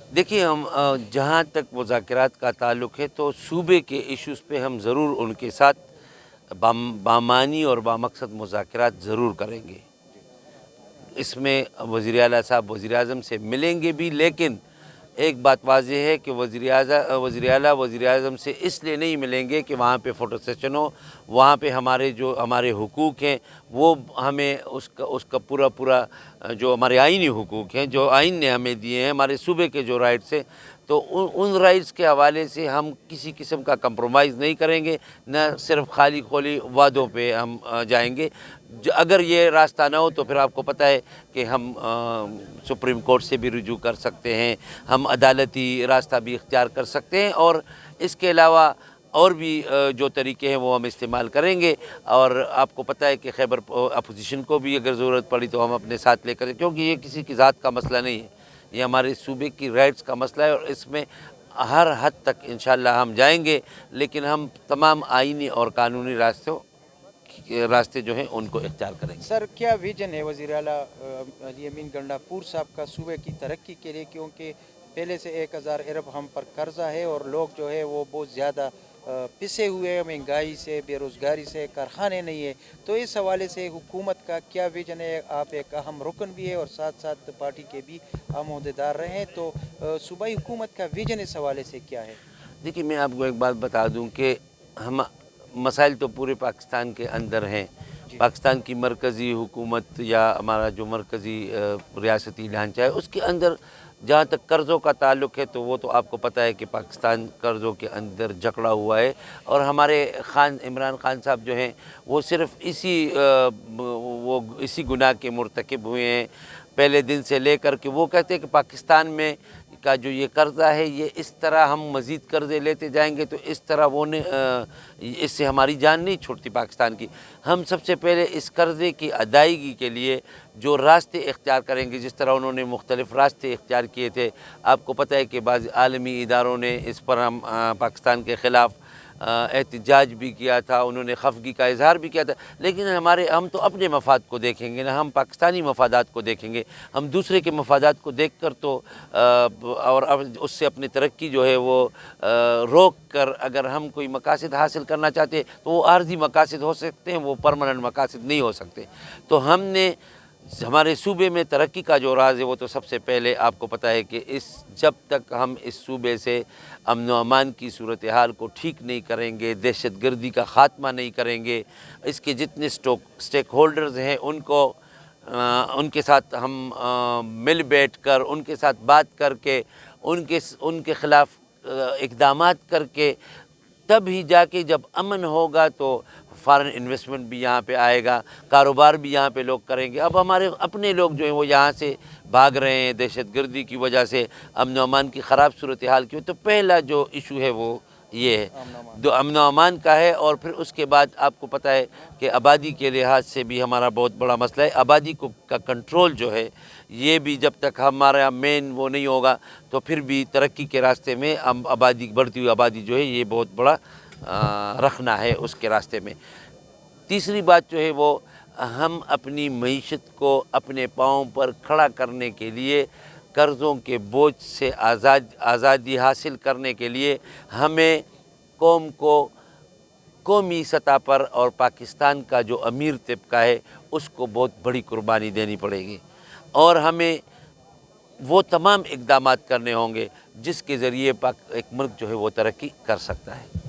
देखिए हम जहाँ तक मुज़ाकरात का ताल्लुक़ है तो सूबे के इश्यूज़ पे हम ज़रूर उनके साथ बामानी और बामकसद मुज़ाकरात ज़रूर करेंगे। इसमें वज़ीर आला साहब वज़ीर आज़म से मिलेंगे भी, लेकिन एक बात वाज़ेह है कि वज़ीर आला वज़ीर आज़म से इसलिए नहीं मिलेंगे कि वहाँ पे फ़ोटो सेशन हो। वहाँ पे हमारे हुकूक हैं वो हमें उसका पूरा जो हमारे आइनी हुकूक हैं, जो आइन ने हमें दिए हैं, हमारे सूबे के जो राइट्स हैं, तो उन राइट्स के हवाले से हम किसी किस्म का कंप्रोमाइज़ नहीं करेंगे, न सिर्फ खाली खोली वादों पे हम जाएंगे। अगर ये रास्ता ना हो तो फिर आपको पता है कि हम सुप्रीम कोर्ट से भी रुजू कर सकते हैं, हम अदालती रास्ता भी इख्तियार कर सकते हैं, और इसके अलावा और भी जो तरीके हैं वो हम इस्तेमाल करेंगे। और आपको पता है कि खैबर अपोजिशन को भी अगर ज़रूरत पड़ी तो हम अपने साथ लेकर, क्योंकि ये किसी की ज़ात का मसला नहीं है, ये हमारे सूबे की राइट्स का मसला है, और इसमें हर हद तक इंशाअल्लाह हम जाएंगे, लेकिन हम तमाम आइनी और कानूनी रास्ते जो हैं उनको इख्तियार करेंगे। सर, क्या विजन है वज़ीर आला अली अमीन गंडापुर साहब का सूबे की तरक्की के लिए, क्योंकि पहले से 1000 अरब हम पर कर्जा है और लोग जो है वो बहुत ज़्यादा पिसे हुए हैं महंगाई से, बेरोज़गारी से, कारखाने नहीं है, तो इस हवाले से हुकूमत का क्या विजन है? आप एक अहम रुकन भी है और साथ साथ पार्टी के भी अहम अहदेदार रहे हैं, तो सूबाई हुकूमत का विजन इस हवाले से क्या है? देखिए मैं आपको एक बात बता दूं कि हम मसाइल तो पूरे पाकिस्तान के अंदर हैं। जी। पाकिस्तान की मरकज़ी हुकूमत या हमारा जो मरकज़ी रियासती ढांचा है उसके अंदर जहाँ तक कर्ज़ों का ताल्लुक़ है तो वो तो आपको पता है कि पाकिस्तान कर्ज़ों के अंदर जकड़ा हुआ है, और हमारे इमरान खान साहब जो हैं वो सिर्फ़ इसी गुनाह के मुर्तकिब हुए हैं। पहले दिन से लेकर के वो कहते हैं कि पाकिस्तान में का जो ये कर्ज़ा है ये इस तरह हम मज़ीद कर्ज़े लेते जाएंगे तो इस तरह इससे हमारी जान नहीं छूटती पाकिस्तान की। हम सबसे पहले इस कर्ज़े की अदायगी के लिए जो रास्ते इख्तियार करेंगे, जिस तरह उन्होंने मुख्तलिफ़ रास्ते इख्तियार किए थे, आपको पता है कि बाज़ आलमी इदारों ने इस पर हम पाकिस्तान के ख़िलाफ़ एहतजाज भी किया था, उन्होंने खफगी का इज़हार भी किया था, लेकिन हम तो अपने मफाद को देखेंगे ना, हम पाकिस्तानी मफादात को देखेंगे। हम दूसरे के मफादात को देख कर तो और अब उससे अपनी तरक्की जो है वो रोक कर अगर हम कोई मकासद हासिल करना चाहते हैं तो वो आर्जी मकासद हो सकते हैं, वो परमानेंट मकासद नहीं हो सकते। तो हमने हमारे सूबे में तरक्की का जो राज है वो तो सबसे पहले आपको पता है कि जब तक हम इस सूबे से अमन व अमान की सूरत हाल को ठीक नहीं करेंगे, दहशत गर्दी का ख़ात्मा नहीं करेंगे, इसके जितने स्टेक होल्डर्स हैं उनके साथ हम मिल बैठ कर उनके साथ बात करके उनके ख़िलाफ़ इक़दामात करके तब ही जाके जब अमन होगा तो फ़ॉरेन इन्वेस्टमेंट भी यहाँ पे आएगा, कारोबार भी यहाँ पे लोग करेंगे। अब हमारे अपने लोग जो हैं वो यहाँ से भाग रहे हैं दहशत गर्दी की वजह से, अमन व अमान की ख़राब सूरत हाल की। तो पहला जो इशू है वो ये है, जो अमन व अमान का है। और फिर उसके बाद आपको पता है कि आबादी के लिहाज से भी हमारा बहुत बड़ा मसला है। आबादी का कंट्रोल जो है ये भी जब तक हमारा मेन वो नहीं होगा तो फिर भी तरक्की के रास्ते में बढ़ती हुई आबादी जो है ये बहुत बड़ा रखना है उसके रास्ते में। तीसरी बात जो है वो हम अपनी मईशत को अपने पाँव पर खड़ा करने के लिए, कर्ज़ों के बोझ से आज़ादी हासिल करने के लिए हमें कौम को कौमी सतह पर और पाकिस्तान का जो अमीर तबका है उसको बहुत बड़ी कुर्बानी देनी पड़ेगी, और हमें वो तमाम इक़दामात करने होंगे जिसके ज़रिए एक मुल्क जो है वो तरक्की कर सकता है।